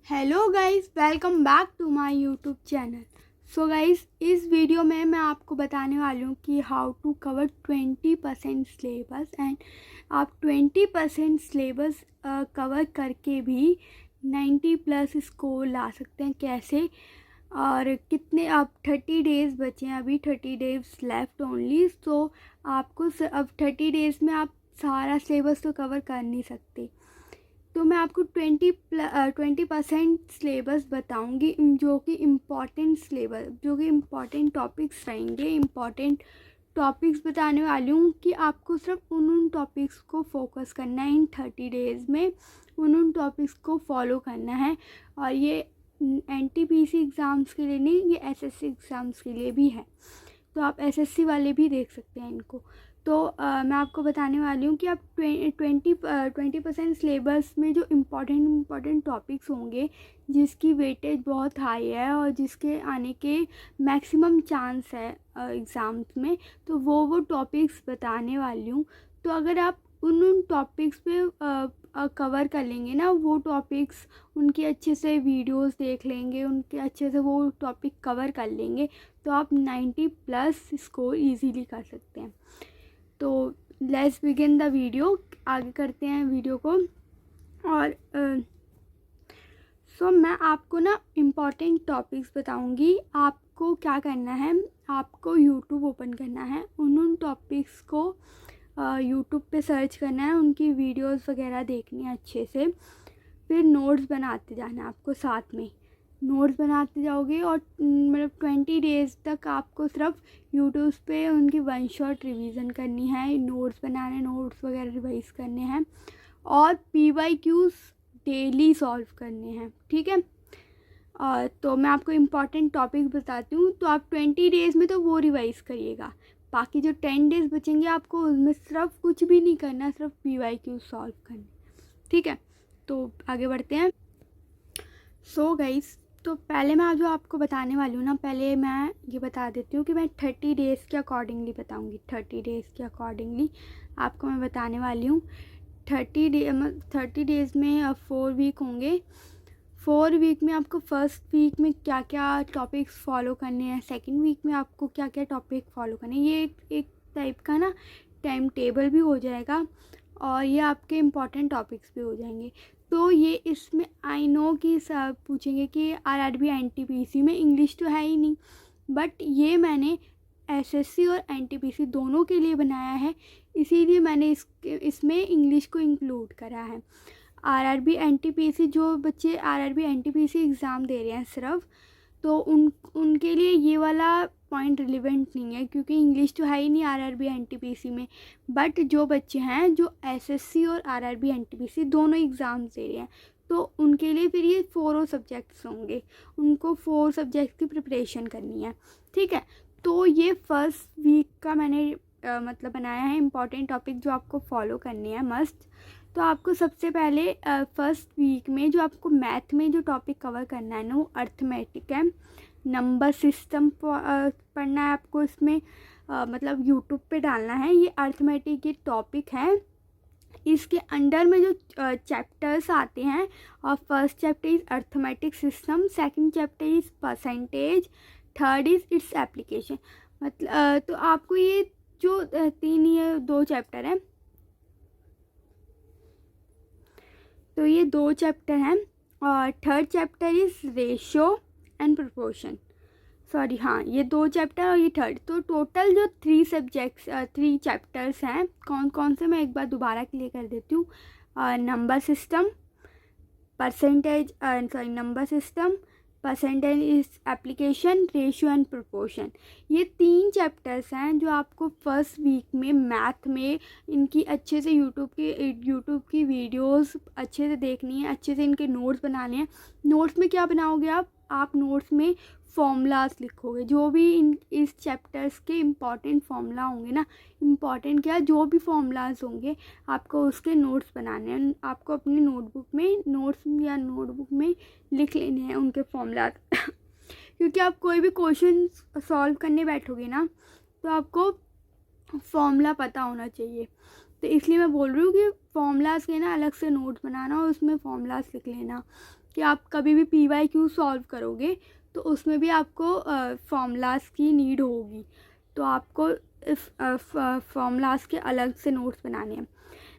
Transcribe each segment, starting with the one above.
Hello guys, welcome back to my YouTube channel. So guys, इस video में मैं आपको बताने वाली हूँ कि how to cover 20% syllabus and आप 20% सिलेबस कवर करके भी 90+ स्कोर ला सकते हैं कैसे। और कितने आप 30 डेज़ बचे हैं, अभी 30 डेज़ लेफ्ट ओनली। सो आपको अब 30 डेज़ में आप सारा सिलेबस तो कवर कर नहीं सकते, तो मैं आपको 20% सिलेबस बताऊंगी जो कि इम्पॉर्टेंट टॉपिक्स रहेंगे। इम्पॉर्टेंट टॉपिक्स बताने वाली हूँ कि आपको सिर्फ उन टॉपिक्स को फोकस करना है इन 30 डेज़ में, उन टॉपिक्स को फॉलो करना है। और ये NTPC एग्ज़ाम्स के लिए नहीं, ये SSC एग्ज़ाम्स के लिए भी है, तो आप SSC वाले भी देख सकते हैं इनको। तो मैं आपको बताने वाली हूँ कि आप 20% सिलेबस में जो इम्पॉर्टेंट टॉपिक्स होंगे, जिसकी वेटेज बहुत हाई है और जिसके आने के मैक्सिमम चांस है एग्ज़ाम्स में, तो वो टॉपिक्स बताने वाली हूँ। तो अगर आप उन टॉपिक्स पे कवर कर लेंगे ना वो टॉपिक्स, उनके अच्छे से वीडियोस देख लेंगे, उनके अच्छे से वो टॉपिक कवर कर लेंगे, तो आप 90+ स्कोर इजीली कर सकते हैं। तो लेट्स बिगिन द वीडियो, आगे करते हैं वीडियो को। और मैं आपको ना इम्पॉर्टेंट टॉपिक्स बताऊंगी। आपको क्या करना है, आपको यूट्यूब ओपन करना है, उन टॉपिक्स को यूट्यूब पे सर्च करना है, उनकी वीडियोस वगैरह देखनी है अच्छे से, फिर नोट्स बनाते जाना है आपको। साथ में नोट्स बनाते जाओगे और मतलब 20 डेज़ तक आपको सिर्फ यूट्यूब पे उनकी वन शॉट रिवीजन करनी है, नोट्स बनाने, नोट्स वगैरह रिवाइज करने हैं और PYQs डेली सॉल्व करने हैं, ठीक है। तो मैं आपको इम्पॉर्टेंट टॉपिक बताती हूँ। तो आप 20 डेज़ में तो वो रिवाइज करिएगा, बाकी जो 10 डेज़ बचेंगे आपको उसमें सिर्फ कुछ भी नहीं करना, सिर्फ PYQ सॉल्व करने, ठीक है। तो आगे बढ़ते हैं। सो गाइस, तो पहले मैं जो आपको बताने वाली हूँ ना, पहले मैं ये बता देती हूँ कि मैं 30 डेज़ के अकॉर्डिंगली बताऊँगी। 30 डेज़ के अकॉर्डिंगली आपको मैं बताने वाली हूँ। 30 डेज़ में 4 वीक होंगे। 4 वीक में आपको फर्स्ट वीक में क्या क्या टॉपिक्स फॉलो करने हैं, सेकंड वीक में आपको क्या क्या टॉपिक फॉलो करने हैं, ये एक टाइप का ना टाइम टेबल भी हो जाएगा और ये आपके इम्पॉर्टेंट टॉपिक्स भी हो जाएंगे। तो ये इसमें आई नो कि सब पूछेंगे कि RRB NTPC में इंग्लिश तो है ही नहीं, बट ये मैंने SSC और NTPC दोनों के लिए बनाया है, इसीलिए मैंने इसमें इंग्लिश को इंक्लूड करा है। RRB NTPC जो बच्चे RRB NTPC एग्ज़ाम दे रहे हैं सिर्फ, तो उनके लिए ये वाला पॉइंट रिलेवेंट नहीं है, क्योंकि इंग्लिश तो है ही नहीं RRB NTPC में। बट जो बच्चे हैं जो SSC और RRB NTPC दोनों एग्ज़ाम्स दे रहे हैं, तो उनके लिए फिर ये 4 सब्जेक्ट्स होंगे, उनको 4 सब्जेक्ट की प्रिपरेशन करनी है, ठीक है। तो ये फर्स्ट वीक का मैंने मतलब बनाया है इम्पॉर्टेंट टॉपिक जो आपको फॉलो करनी है मस्ट। तो आपको सबसे पहले फर्स्ट वीक में जो आपको मैथ में जो टॉपिक कवर करना है ना, वो अर्थमेटिक है। नंबर सिस्टम पढ़ना है आपको, इसमें मतलब यूट्यूब पे डालना है, ये अर्थमेटिक ये टॉपिक है। इसके अंडर में जो चैप्टर्स आते हैं, और first chapter is arithmetic system, second chapter is percentage, third is its application. मतलब तो आपको ये जो 2 चैप्टर हैं, तो ये 2 चैप्टर हैं, और third chapter is ratio and proportion. Sorry, हाँ, ये 2 चैप्टर और ये थर्ड, तो टोटल जो 3 चैप्टर्स हैं, कौन कौन से मैं एक बार दोबारा क्लियर कर देती हूँ। Number system, percentage is application, ratio and proportion. ये 3 चैप्टर्स हैं जो आपको फर्स्ट वीक में मैथ में इनकी अच्छे से यूट्यूब की वीडियोस अच्छे से देखनी है, अच्छे से इनके नोट्स बनाने हैं। नोट्स में क्या बनाओगे आप नोट्स में फॉर्मूलाज लिखोगे, जो भी इस चैप्टर्स के इम्पॉर्टेंट फॉर्मूला होंगे ना, इम्पॉर्टेंट क्या, जो भी फॉर्मूलाज होंगे आपको उसके नोट्स बनाने हैं। आपको अपनी नोटबुक में लिख लेने हैं उनके फॉर्मूलाज क्योंकि आप कोई भी क्वेश्चन सॉल्व करने बैठोगे ना, तो आपको फॉर्मूला पता होना चाहिए। तो इसलिए मैं बोल रही हूँ कि फॉर्मूलाज के ना अलग से नोट्स बनाना और उसमें फॉर्मूलाज लिख लेना, कि आप कभी भी PYQ सॉल्व करोगे तो उसमें भी आपको फॉर्मूलाज की नीड होगी, तो आपको फॉर्मूलाज के अलग से नोट्स बनाने हैं।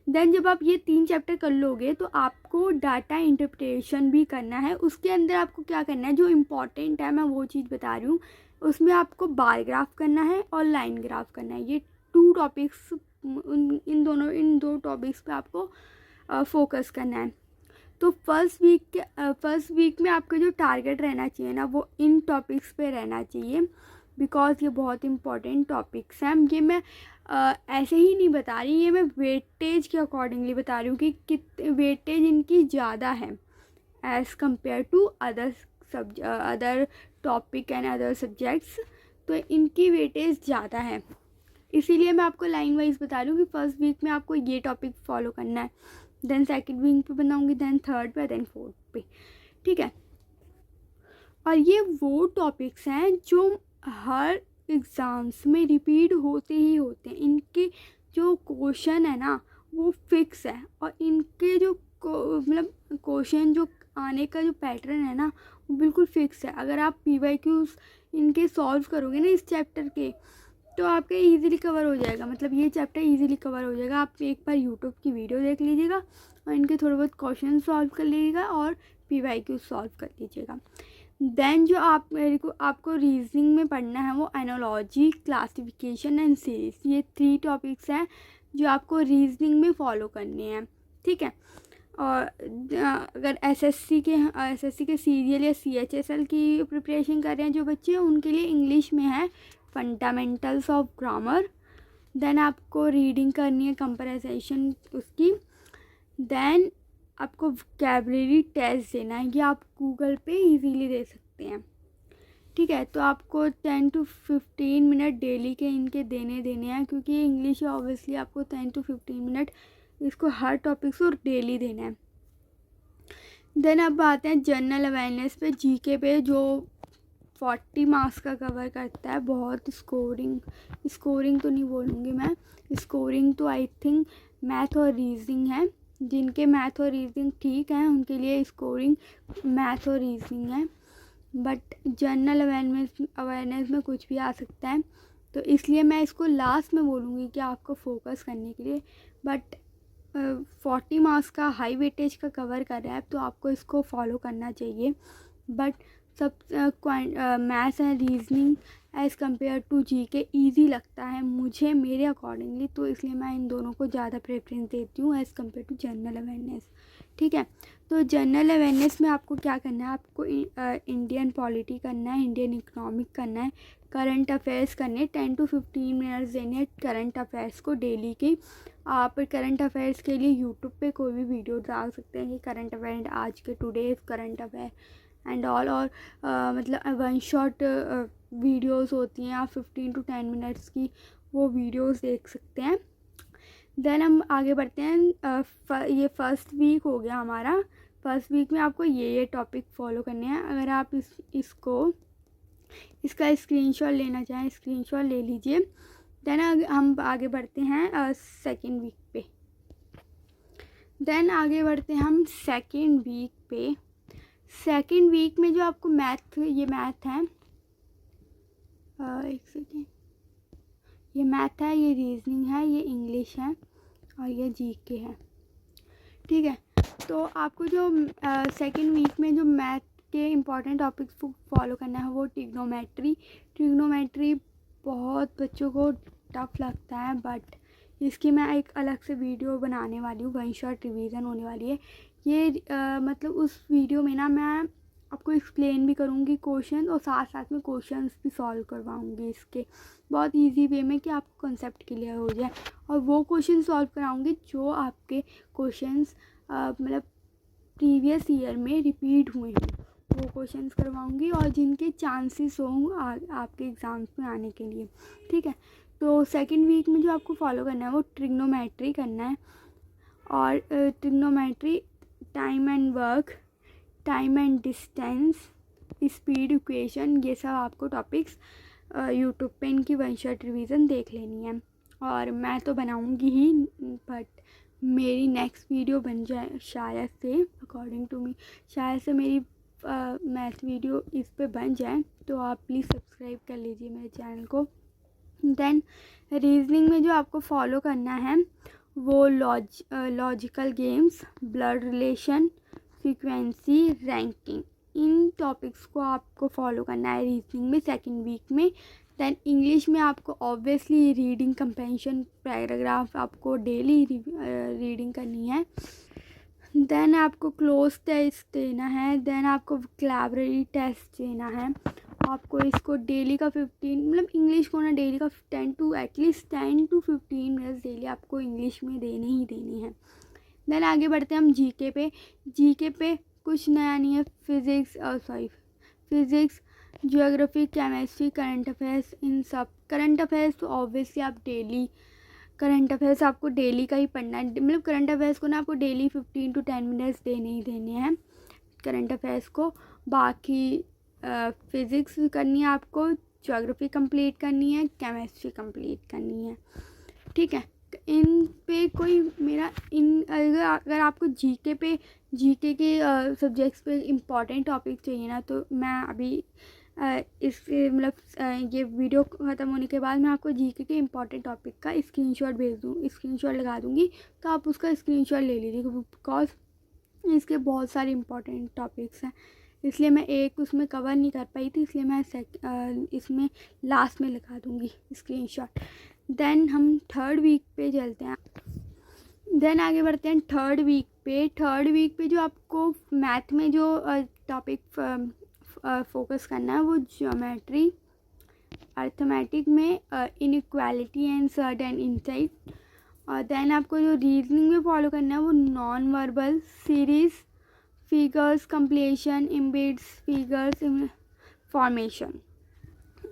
देन जब आप ये 3 चैप्टर कर लोगे तो आपको डाटा इंटरप्रिटेशन भी करना है। उसके अंदर आपको क्या करना है, जो इम्पॉर्टेंट है मैं वो चीज़ बता रही हूँ। उसमें आपको बार ग्राफ करना है और लाइन ग्राफ करना है। ये 2 टॉपिक्स, इन दो टॉपिक्स पे आपको फोकस करना है। तो फर्स्ट वीक में आपका जो टारगेट रहना चाहिए ना, वो इन टॉपिक्स पे रहना चाहिए, बिकॉज़ ये बहुत इंपॉर्टेंट टॉपिक्स हैं। ये मैं ऐसे ही नहीं बता रही, ये मैं वेटेज के अकॉर्डिंगली बता रही हूँ कि वेटेज इनकी ज़्यादा है as compare to other topic and other subjects. तो इनकी वेटेज ज़्यादा है, इसीलिए मैं आपको लाइन वाइज बता रही हूँ कि फर्स्ट वीक में आपको ये टॉपिक फॉलो करना है, देन सेकंड वीक पे बनाऊँगी, देन थर्ड पे, देन फोर्थ पे, ठीक है। और ये वो टॉपिक्स हैं जो हर एग्ज़ाम्स में रिपीट होते ही होते हैं। इनके जो क्वेश्चन है ना वो फिक्स है, और इनके जो मतलब क्वेश्चन जो आने का जो पैटर्न है ना वो बिल्कुल फिक्स है। अगर आप PYQs इनके सॉल्व करोगे ना इस चैप्टर के, तो आपका ईज़िली कवर हो जाएगा, मतलब ये चैप्टर ईज़िली कवर हो जाएगा। आप एक बार यूट्यूब की वीडियो देख लीजिएगा और इनके थोड़े बहुत क्वेश्चन सॉल्व कर लीजिएगा और PYQ सॉल्व कर लीजिएगा। देन जो आपको रीजनिंग में पढ़ना है वो एनालॉजी, क्लासिफिकेशन एंड सीरीज, ये 3 टॉपिक्स हैं जो आपको रीजनिंग में फॉलो करने हैं, ठीक है। और अगर SSC के सीरियल या CHSL की प्रिपरेशन कर रहे हैं जो बच्चे, उनके लिए इंग्लिश में है फंडामेंटल्स ऑफ ग्रामर। देन आपको रीडिंग करनी है कंपैरिजन उसकी। देन आपको वोकैबुलरी टेस्ट देना है, ये आप गूगल पे इजीली दे सकते हैं, ठीक है। तो आपको 10 to 15 मिनट डेली के इनके देने हैं, क्योंकि इंग्लिश है ऑब्वियसली आपको 10 to 15 मिनट इसको हर टॉपिक से डेली देना है। देन अब आते हैं जनरल अवेयरनेस पे, GK पे, जो 40 मार्क्स का कवर करता है। बहुत स्कोरिंग तो नहीं बोलूँगी मैं, स्कोरिंग तो आई थिंक मैथ और रीजनिंग है। जिनके मैथ और रीजनिंग ठीक है उनके लिए स्कोरिंग मैथ और रीजनिंग है, बट जनरल अवेयरनेस में कुछ भी आ सकता है, तो इसलिए मैं इसको लास्ट में बोलूँगी कि आपको फोकस करने के लिए। बट 40 मार्क्स का हाई वेटेज का कवर कर रहा है तो आपको इसको फॉलो करना चाहिए। बट सब maths and reasoning as compare to GK easy लगता है मुझे, मेरे अकॉर्डिंगली, तो इसलिए मैं इन दोनों को ज़्यादा प्रेफरेंस देती हूँ as compare to general awareness, ठीक है। तो जनरल अवेयरनेस में आपको क्या करना है, आपको इंडियन पॉलिटी करना है, इंडियन इकोनॉमिक करना है, करंट अफेयर्स करने, 10 to 15 मिनट्स देने हैं करंट अफेयर्स को डेली की। आप करंट अफेयर्स के लिए यूट्यूब पे कोई भी वीडियो डाल सकते हैं कि करंट अफेयर आज के today's current affair and all, और मतलब 1 शॉट वीडियोस होती हैं, आप 15 to 10 मिनट्स की वो वीडियोस देख सकते हैं। देन हम आगे बढ़ते हैं। ये फर्स्ट वीक हो गया हमारा। फर्स्ट वीक में आपको ये टॉपिक फॉलो करने हैं। अगर आप इसका स्क्रीनशॉट लेना चाहें, स्क्रीनशॉट ले लीजिए। देन हम आगे बढ़ते हैं सेकेंड वीक पे। देन आगे बढ़ते हैं हम सेकेंड वीक पे। सेकेंड वीक में जो आपको मैथ है, एक सेकेंड, ये मैथ है, ये रीजनिंग है, ये इंग्लिश है और ये GK है, ठीक है। तो आपको जो सेकेंड वीक में जो मैथ के इम्पॉर्टेंट टॉपिक्स को फॉलो करना है वो ट्रिग्नोमेट्री बहुत बच्चों को टफ लगता है, बट इसकी मैं एक अलग से वीडियो बनाने वाली हूँ, 1 शॉट रिवीजन होने वाली है। ये मतलब उस वीडियो में ना मैं आपको एक्सप्लेन भी करूँगी क्वेश्चन, और साथ साथ में क्वेश्चंस भी सॉल्व करवाऊँगी इसके बहुत इजी वे में, कि आपको कंसेप्ट क्लियर हो जाए। और वो क्वेश्चन सॉल्व कराऊँगी जो आपके क्वेश्चंस मतलब प्रीवियस ईयर में रिपीट हुए हैं, वो क्वेश्चंस करवाऊँगी, और जिनके चांसेस हों आपके एग्ज़ाम्स में आने के लिए, ठीक है। तो सेकेंड वीक में जो आपको फॉलो करना है वो ट्रिग्नोमेट्री करना है, और trigonometry, time and work, time and distance, speed equation, ये सब आपको टॉपिक्स यूट्यूब पे इनकी 1 शॉट रिवीजन देख लेनी है। और मैं तो बनाऊंगी ही, बट मेरी नेक्स्ट वीडियो बन जाए शायद से, अकॉर्डिंग टू मी शायद से मेरी मैथ वीडियो इस पे बन जाए, तो आप प्लीज़ सब्सक्राइब कर लीजिए मेरे चैनल को। देन रीजनिंग में जो आपको फॉलो करना है वो logical games, blood relation, frequency, ranking, इन टॉपिक्स को आपको फॉलो करना है रीजनिंग में सेकंड वीक में। देन इंग्लिश में आपको ऑब्वियसली रीडिंग कंप्रेंशन पैराग्राफ आपको डेली रीडिंग करनी है। देन आपको क्लोज टेस्ट देना है। देन आपको वोकैबुलरी टेस्ट देना है। आपको इसको डेली का 15 मतलब इंग्लिश को ना डेली का 10 to at least 10 to 15 minutes daily आपको इंग्लिश में देने ही देनी है। देन आगे बढ़ते हैं हम जीके पे। जीके पे कुछ नया नहीं है। Physics, geography, chemistry, current affairs, इन सब। करंट अफेयर्स तो ऑब्वियसली आप डेली करंट अफेयर्स आपको डेली का ही पढ़ना है। मतलब करंट अफेयर्स को ना आपको डेली 15 टू 10 मिनट्स देने ही देने हैं करंट अफेयर्स को। बाकी फिज़िक्स करनी है आपको, ज्योग्राफी कंप्लीट करनी है, केमिस्ट्री कंप्लीट करनी है, ठीक है। इन पे कोई मेरा इन अगर आपको जीके के सब्जेक्ट्स पे इम्पॉर्टेंट टॉपिक चाहिए ना, तो मैं अभी इस मतलब ये वीडियो ख़त्म होने के बाद मैं आपको जीके के इम्पॉर्टेंट टॉपिक का स्क्रीनशॉट लगा दूँगी, तो आप उसका स्क्रीनशॉट ले लीजिए, बिकॉज इसके बहुत सारे इम्पॉर्टेंट टॉपिक्स हैं, इसलिए मैं एक उसमें कवर नहीं कर पाई थी, इसलिए मैं इसमें लास्ट में लगा दूँगी स्क्रीनशॉट। देन हम थर्ड वीक पे चलते हैं। देन आगे बढ़ते हैं थर्ड वीक पे जो आपको मैथ में जो टॉपिक फोकस करना है वो ज्योमेट्री, अर्थमेटिक में इनइक्वालिटी एंड सर्टेन इनसाइट। और देन आपको जो रीजनिंग में फॉलो करना है वो non verbal, series, figures, completion, embeds, figures, formation.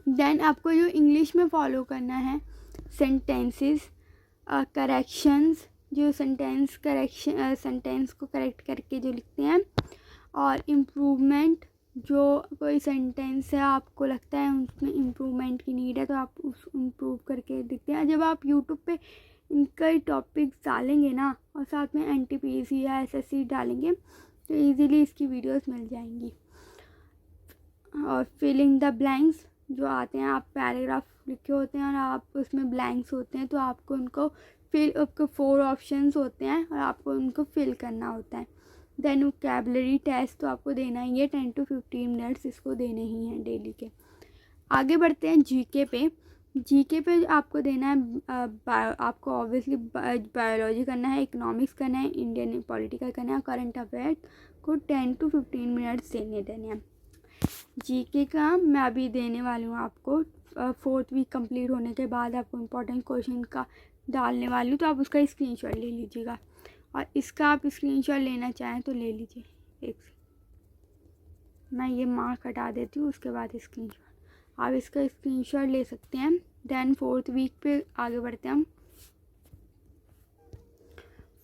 Then आपको जो इंग्लिश में फॉलो करना है सेंटेंसेस, करेक्शंस, जो सेंटेंस को करेक्ट करके जो लिखते हैं, और इम्प्रूवमेंट, जो कोई सेंटेंस है आपको लगता है उसमें इम्प्रूवमेंट की नीड है तो आप उस इम्प्रूव करके लिखते हैं। जब आप यूट्यूब पे इनका टॉपिक्स डालेंगे ना और साथ में एनटीपीसी या एसएससी डालेंगे तो इजीली इसकी वीडियोस मिल जाएंगी। और फिलिंग द ब्लैंक्स जो आते हैं, आप पैराग्राफ लिखे होते हैं और आप उसमें ब्लैंक्स होते हैं तो आपको उनको आपको 4 ऑप्शंस होते हैं और आपको उनको फिल करना होता है। देन वोकैबुलरी टेस्ट तो आपको देना ही है, 10 टू 15 मिनट्स इसको देने ही हैं डेली के। आगे बढ़ते हैं जीके पे आपको देना है आपको ऑब्वियसली बायोलॉजी करना है, इकोनॉमिक्स करना है, इंडियन पॉलिटिकल करना है, करंट अफेयर्स को 10 टू 15 मिनट्स देने हैं। जीके का मैं अभी देने वाली हूँ आपको, 4th वीक कंप्लीट होने के बाद आपको इम्पोर्टेंट क्वेश्चन का डालने वाली हूँ, तो आप उसका स्क्रीनशॉट ले लीजिएगा। और इसका आप स्क्रीनशॉट लेना चाहें तो ले लीजिए। एक मैं ये मार्क हटा देती हूँ, उसके बाद स्क्रीनशॉट आप इसका स्क्रीनशॉट ले सकते हैं। देन 4th वीक पे आगे बढ़ते हैं हम।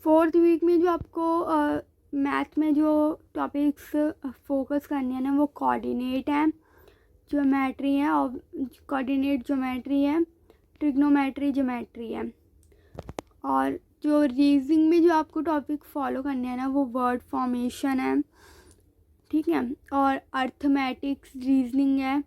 4th वीक में जो आपको मैथ में जो टॉपिक्स फोकस करने हैं ना वो कोऑर्डिनेट है, ज्योमेट्री है, और कोऑर्डिनेट ज्योमेट्री है, ट्रिग्नोमेट्री ज्योमेट्री है। और जो रीजनिंग में जो आपको टॉपिक फॉलो करने हैं ना वो वर्ड फॉर्मेशन है, ठीक है, और अर्थमेटिक्स रीजनिंग है,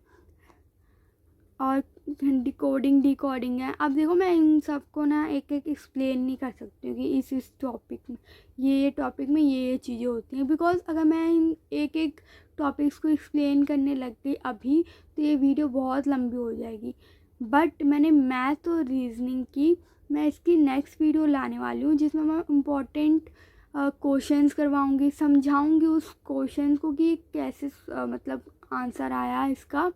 और डिकोडिंग है। अब देखो मैं इन सबको ना एक एक एक्सप्लेन नहीं कर सकती हूँ कि इस टॉपिक में ये टॉपिक में ये चीज़ें होती हैं, बिकॉज अगर मैं इन एक एक टॉपिक्स को एक्सप्लेन करने लग गई अभी तो ये वीडियो बहुत लंबी हो जाएगी। बट मैंने मैथ और रीजनिंग की, मैं इसकी नेक्स्ट वीडियो लाने वाली हूँ जिसमें मैं इम्पोर्टेंट क्वेश्चंस करवाऊँगी, समझाऊँगी उस क्वेश्चन को कि कैसे मतलब आंसर आया इसका,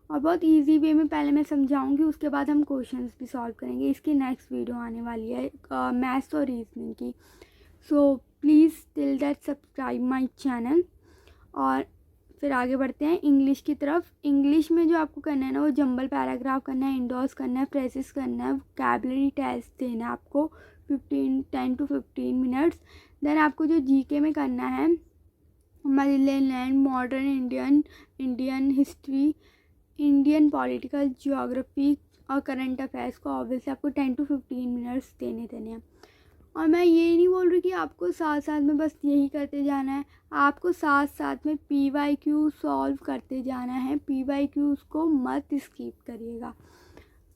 और बहुत इजी वे में पहले मैं समझाऊंगी, उसके बाद हम क्वेश्चंस भी सॉल्व करेंगे। इसकी नेक्स्ट वीडियो आने वाली है मैथ्स और रीजनिंग की। So please till that subscribe my channel. और फिर आगे बढ़ते हैं इंग्लिश की तरफ। इंग्लिश में जो आपको करना है ना वो जंबल पैराग्राफ करना है, इंडोर्स करना है, फ्रेजेस करना है, वोकैबुलरी टेस्ट देना है आपको 10 टू 15 मिनट्स। देन आपको जो जीके में करना है Motherland, modern Indian history, Indian political, geography और करंट अफेयर्स को ऑब्वियसली आपको 10 टू 15 मिनट्स देने हैं। और मैं ये नहीं बोल रही कि आपको साथ साथ में बस यही करते जाना है, आपको साथ साथ में PYQ सॉल्व करते जाना है। PYQ को मत स्किप करिएगा।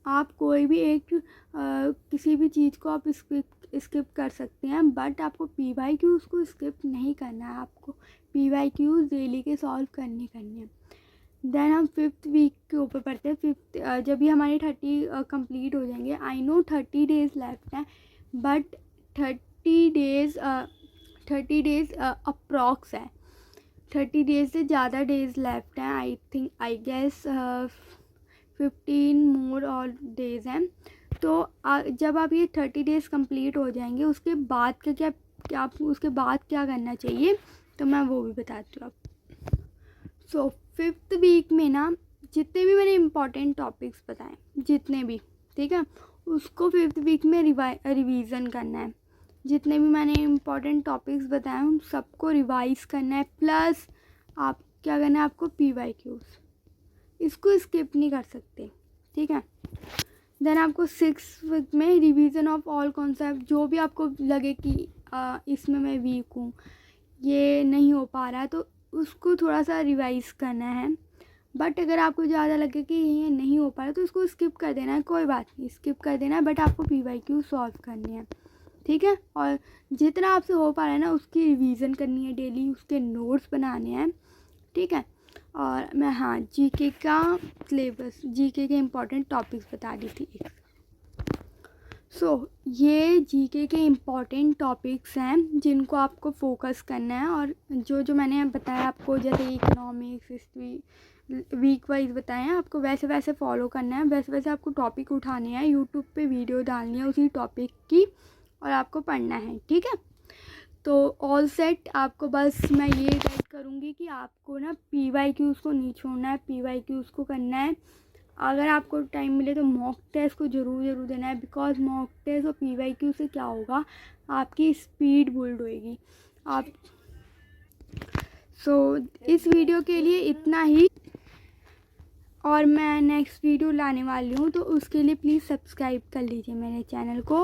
आप कोई भी एक किसी भी चीज़ को आप स्किप कर सकते हैं, बट आपको PYQ को स्किप नहीं करना है। आपको PYQ डेली के सॉल्व करने हैं। देन हम 5th वीक के ऊपर पढ़ते हैं। 5th जब भी हमारे 30 कंप्लीट हो जाएंगे, आई नो 30 डेज़ लेफ्ट हैं, बट 30 डेज़ अप्रॉक्स है। 30 डेज़ से ज़्यादा डेज़ लेफ्ट हैं। आई गेस 15 मोर और डेज़ हैं। तो जब आप ये 30 डेज़ कंप्लीट हो जाएंगे, उसके बाद का क्या उसके बाद क्या करना चाहिए, तो मैं वो भी बताती हूँ आप। सो 5th वीक में ना जितने भी मैंने इम्पॉर्टेंट टॉपिक्स बताए, जितने भी, ठीक है, उसको 5th वीक में रिवीज़न करना है। जितने भी मैंने इम्पॉर्टेंट टॉपिक्स बताए उन सबको रिवाइज़ करना है। प्लस आप क्या करना है, आपको PYQs इसको स्किप नहीं कर सकते, ठीक है। देन आपको 6th वीक में रिवीजन ऑफ ऑल कॉन्सेप्ट, जो भी आपको लगे कि इसमें मैं वीक हूँ, ये नहीं हो पा रहा है, तो उसको थोड़ा सा रिवाइज़ करना है। बट अगर आपको ज़्यादा लगे कि ये नहीं हो पा रहा तो उसको स्किप कर देना है, कोई बात नहीं, स्किप कर देना है, बट आपको PYQ सॉल्व करने हैं, ठीक है। और जितना आपसे हो पा रहा है ना उसकी रिवीजन करनी है डेली, उसके नोट्स बनाने हैं, ठीक है। और मैं GK का सिलेबस, GK के इम्पॉर्टेंट टॉपिक्स बता रही थी। ये GK के इम्पॉर्टेंट टॉपिक्स हैं जिनको आपको फोकस करना है। और जो मैंने बताया आपको, जैसे इकोनॉमिक्स, हिस्ट्री वीक वाइज बताए हैं, आपको वैसे वैसे फॉलो करना है, वैसे वैसे आपको टॉपिक उठाने हैं, यूट्यूब पे वीडियो डालनी है उसी टॉपिक की, और आपको पढ़ना है, ठीक है। तो ऑल सेट। आपको बस मैं ये गाइड करूँगी कि आपको ना PYQs को नहीं छोड़ना है, PYQs को करना है। अगर आपको टाइम मिले तो मॉक टेस्ट को ज़रूर देना है, बिकॉज मॉक टेस्ट और PYQ से क्या होगा, आपकी स्पीड बिल्ड होएगी। आप इस वीडियो के लिए इतना ही, और मैं नेक्स्ट वीडियो लाने वाली हूँ, तो उसके लिए प्लीज़ सब्सक्राइब कर लीजिए मेरे चैनल को।